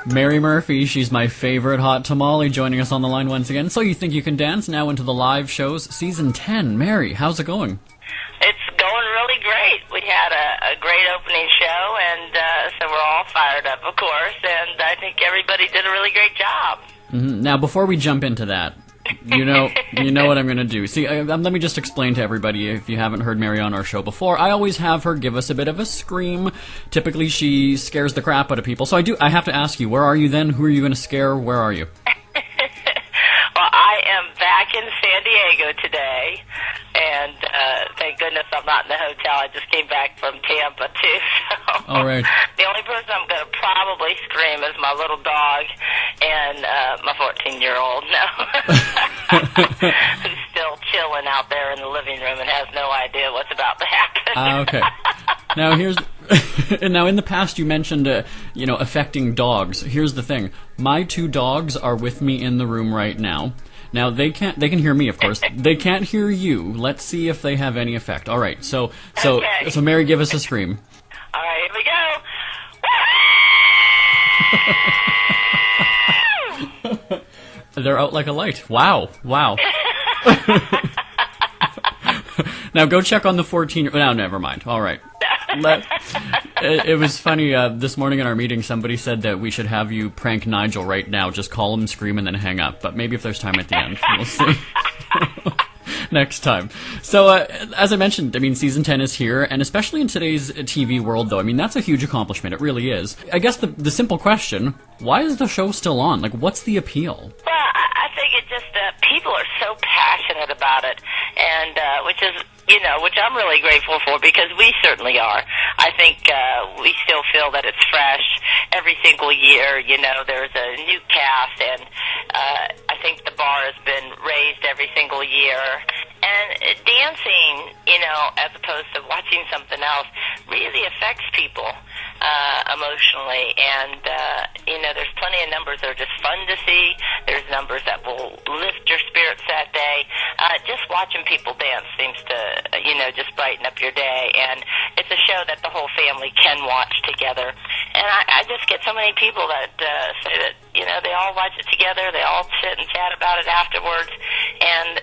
Mary Murphy, she's my favorite hot tamale, joining us on the line once again. So You Think You Can Dance, now into the live shows, Season 10. Mary, how's it going? It's going really great. We had a great opening show, and so we're all fired up, of course, and I think everybody did a really great job. Mm-hmm. Now, before we jump into that, you know what I'm going to do. See, let me just explain to everybody, if you haven't heard Mary on our show before, I always have her give us a bit of a scream. Typically, she scares the crap out of people. So I have to ask you, where are you then? Who are you going to scare? Where are you? Well, I am back in San Diego today, and thank goodness I'm not in the hotel. I just came back from Tampa, too. So All right. The only person I'm going to probably scream is my little dog and my 14-year-old, who's still chilling out there in the living room and has no idea what's about to happen. Okay. Now now in the past you mentioned affecting dogs. Here's the thing. My two dogs are with me in the room right now. Now they can hear me, of course. They can't hear you. Let's see if they have any effect. All right. So Mary, give us a scream. All right, here we go. They're out like a light. Wow. Now go check on the 14. No, never mind. All right. It was funny, this morning in our meeting, somebody said that we should have you prank Nigel right now. Just call him, scream, and then hang up. But maybe if there's time at the end, we'll see. Next time. So, as I mentioned, Season 10 is here, and especially in today's TV world, though, that's a huge accomplishment. It really is. I guess the simple question, why is the show still on? Like, what's the appeal? Well, I think it just, people are so passionate about it, and, which I'm really grateful for, because we certainly are. I think, we still feel that it's fresh every single year. There's a new cast, and, I think the bar has been raised every single year. And dancing, as opposed to watching something else, really affects people emotionally. And, there's plenty of numbers that are just fun to see. There's numbers that will lift your spirits that day. Just watching people dance seems to, just brighten up your day. And it's a show that the whole family can watch together. And I just get so many people that say that, they all watch it together. They all sit and chat about it afterwards. And,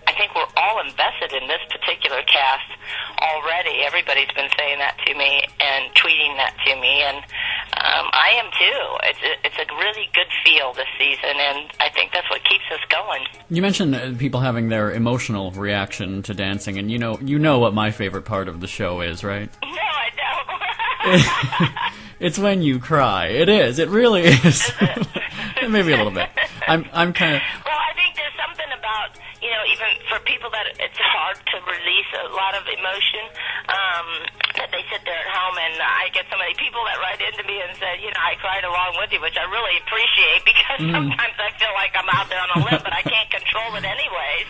I think we're all invested in this particular cast already. Everybody's been saying that to me and tweeting that to me, and I am too. It's a really good feel this season, and I think that's what keeps us going. You mentioned people having their emotional reaction to dancing, and you know what my favorite part of the show is, right? No, I don't. It's when you cry. It is. It really is. Is it? Maybe a little bit. I'm kind of... Well, I think there's something about, even for people that it's hard to release a lot of emotion, that they sit there at home, and I get so many people that write into me and said, I cried along with you, which I really appreciate, because sometimes I feel like I'm out there on a limb, but I can't control it anyways.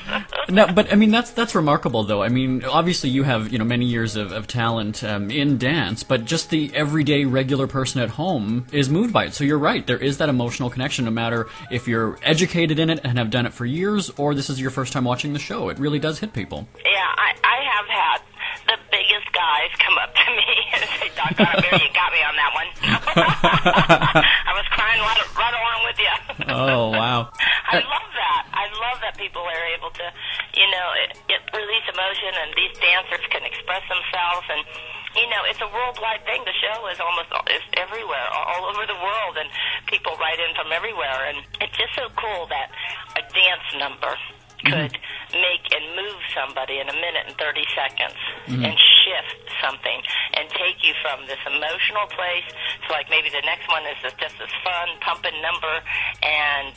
No, but that's remarkable, though. Obviously you have many years of talent in dance, but just the everyday regular person at home is moved by it. So you're right, there is that emotional connection, no matter if you're educated in it and have done it for years, or this is your first time watching the show. It really does hit people. Yeah, I have had the biggest guys come up to me and say, "Doggone it, Mary, you got me on that one." I was crying right along with you. Oh, wow. I love that. I love that people are able to, release emotion, and these dancers can express themselves, and it's a worldwide thing. The show is it's everywhere, all over the world, and people write in from everywhere, and it's just so cool that a dance number could make and move somebody in a minute and 30 seconds and shift something and take you from this emotional place to, like, maybe the next one is just this fun, pumping number, and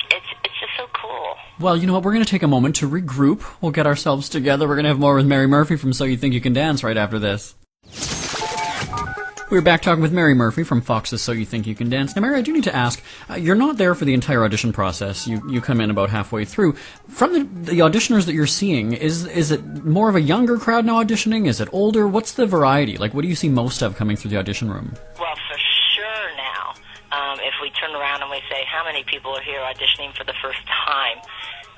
it's just so cool. Well, you know what? We're going to take a moment to regroup. We'll get ourselves together. We're going to have more with Mary Murphy from So You Think You Can Dance right after this. We're back talking with Mary Murphy from Fox's So You Think You Can Dance. Now, Mary, I do need to ask, you're not there for the entire audition process. You come in about halfway through. From the auditioners that you're seeing, is it more of a younger crowd now auditioning? Is it older? What's the variety? Like, what do you see most of coming through the audition room? Well, for sure now, if we turn around and we say how many people are here auditioning for the first time,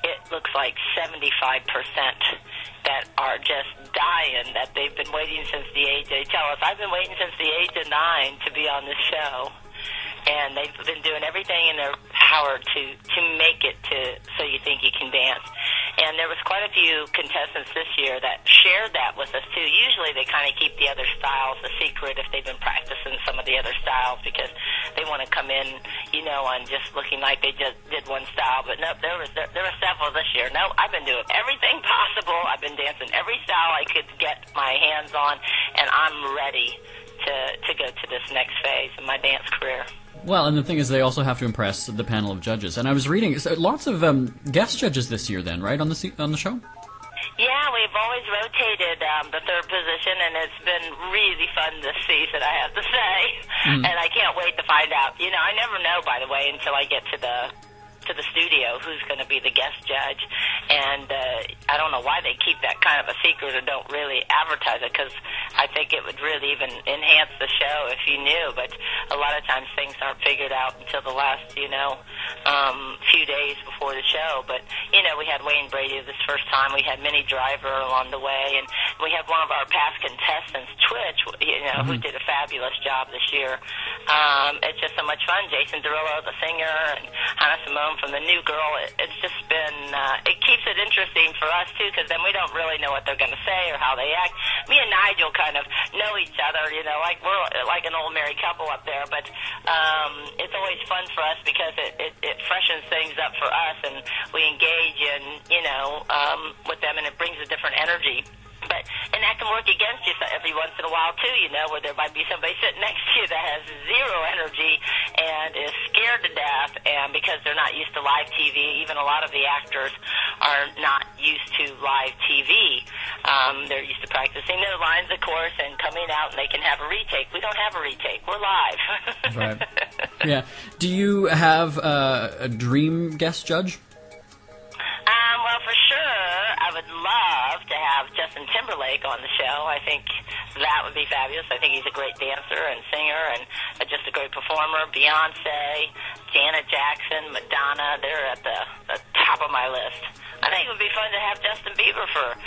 it looks like 75% that are just dying, that they've been waiting since the age, they tell us, I've been waiting since the age of 9 to be on this show. and they've been doing everything in their power to make it so you think you can dance. And there was quite a few contestants this year that shared that with us, too. Usually they kind of keep the other styles a secret if they've been practicing some of the other styles because they want to come in, on just looking like they just did one style. But no, there were several this year. No, I've been doing everything possible. I've been dancing every style I could get my hands on, and I'm ready to go to this next phase of my dance career. Well, and the thing is, they also have to impress the panel of judges. And I was reading lots of guest judges this year, then, right, on the show? Yeah, we've always rotated the third position, and it's been really fun this season, I have to say. And I can't wait to find out. I never know, by the way, until I get to the studio who's going to be the guest judge. And I don't know why they keep that kind of a secret or don't really advertise it, because I think it would really even enhance the show if you knew. But a lot of times things aren't figured out until the last, few days before the show. But, we had Wayne Brady this first time. We had Minnie Driver along the way. And we had one of our past contestants, Twitch, who did a fabulous job this year. It's just so much fun. Jason Derulo, the singer, and Hannah Simone from the New Girl. It's just been, it keeps it interesting for us, too, because then we don't really know what they're going to say or how they act. Me and Nigel kind of know each other, like we're like an old married couple up there, but it's always fun for us because it freshens things up for us, and we engage in, with them, and it brings a different energy. And that can work against you every once in a while, too, where there might be somebody sitting next to you that has zero energy and is scared to death, and because they're not used to live TV, even a lot of the actors are not used to live TV. They're used to practicing their lines, of course, and coming out, and they can have a retake. We don't have a retake. We're live. Right. Yeah. Do you have a dream guest judge? Well, for sure, I would love to have Justin Timberlake on the show. I think that would be fabulous. I think he's a great dancer and singer and just a great performer. Beyonce, Janet Jackson, Madonna, they're at the top of my list. I think it would be fun to have Justin Bieber for,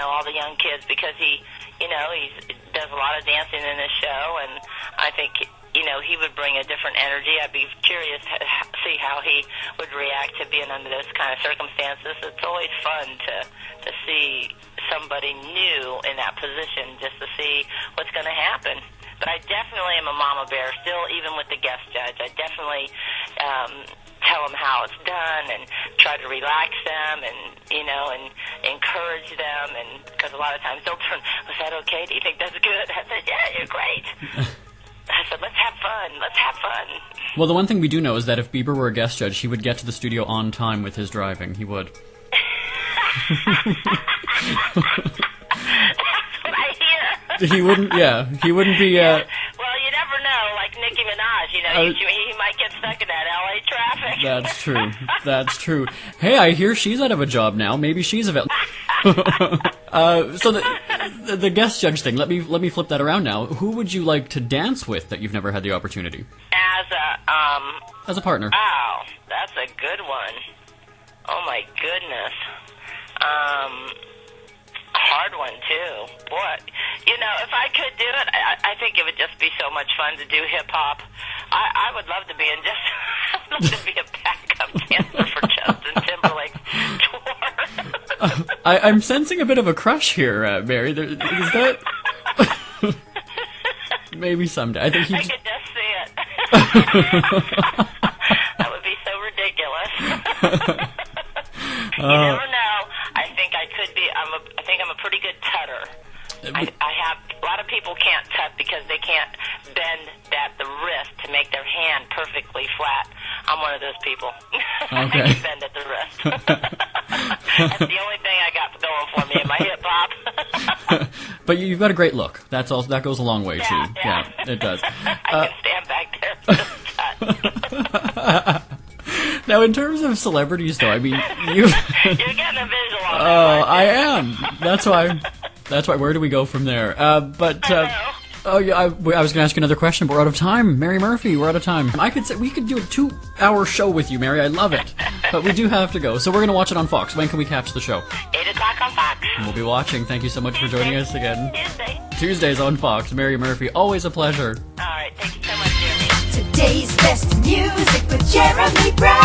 all the young kids because he does a lot of dancing in this show, and I think he would bring a different energy. I'd be curious to see how he would react to being under those kind of circumstances. It's always fun to see somebody new in that position just to see what's going to happen. But I definitely am a mama bear still, even with the guest judge. I definitely tell them how it's done and try to relax them and, and encourage them. And because a lot of times they'll turn, was that okay? Do you think that's good? I said, yeah, you're great. I said, let's have fun. Let's have fun. Well, the one thing we do know is that if Bieber were a guest judge, he would get to the studio on time with his driving. He would. That's what I hear. He wouldn't be... Well, you never know. Like Nicki Minaj, he might get stuck in that L.A. traffic. That's true. That's true. Hey, I hear she's out of a job now. Maybe she's available. So the guest judge thing, let me flip that around now. Who would you like to dance with that you've never had the opportunity? As a partner. Wow, that's a good one. Oh my goodness. Hard one too. Boy, if I could do it, I think it would just be so much fun to do hip hop. I would love to be I'd love to be a backup dancer for Justin Timberlake's tour. I'm sensing a bit of a crush here, Mary. Is that maybe someday? I think I could just see it. That would be so ridiculous. You never know. I think I could be. I think I'm a pretty good tutter. I have a lot of people can't tut because they can't bend the wrist to make their hand perfectly flat. I'm one of those people. Okay. I can bend at the wrist. That's the only thing I got going for me in my hip hop. But you've got a great look. That's all. That goes a long way too. Yeah, it does. I can stand back there and just tut. Now, in terms of celebrities, though, I mean, you're getting a visual on that. Oh, I am. That's why. Where do we go from there? I was going to ask you another question, but we're out of time. Mary Murphy, we're out of time. I could say we could do a 2-hour show with you, Mary. I love it, but we do have to go. So we're going to watch it on Fox. When can we catch the show? 8:00 on Fox. We'll be watching. Thank you so much for joining us again. Tuesday. Tuesdays on Fox. Mary Murphy, always a pleasure. All right. Thank you so much, Jeremy. Today's best music with Jeremy Brown.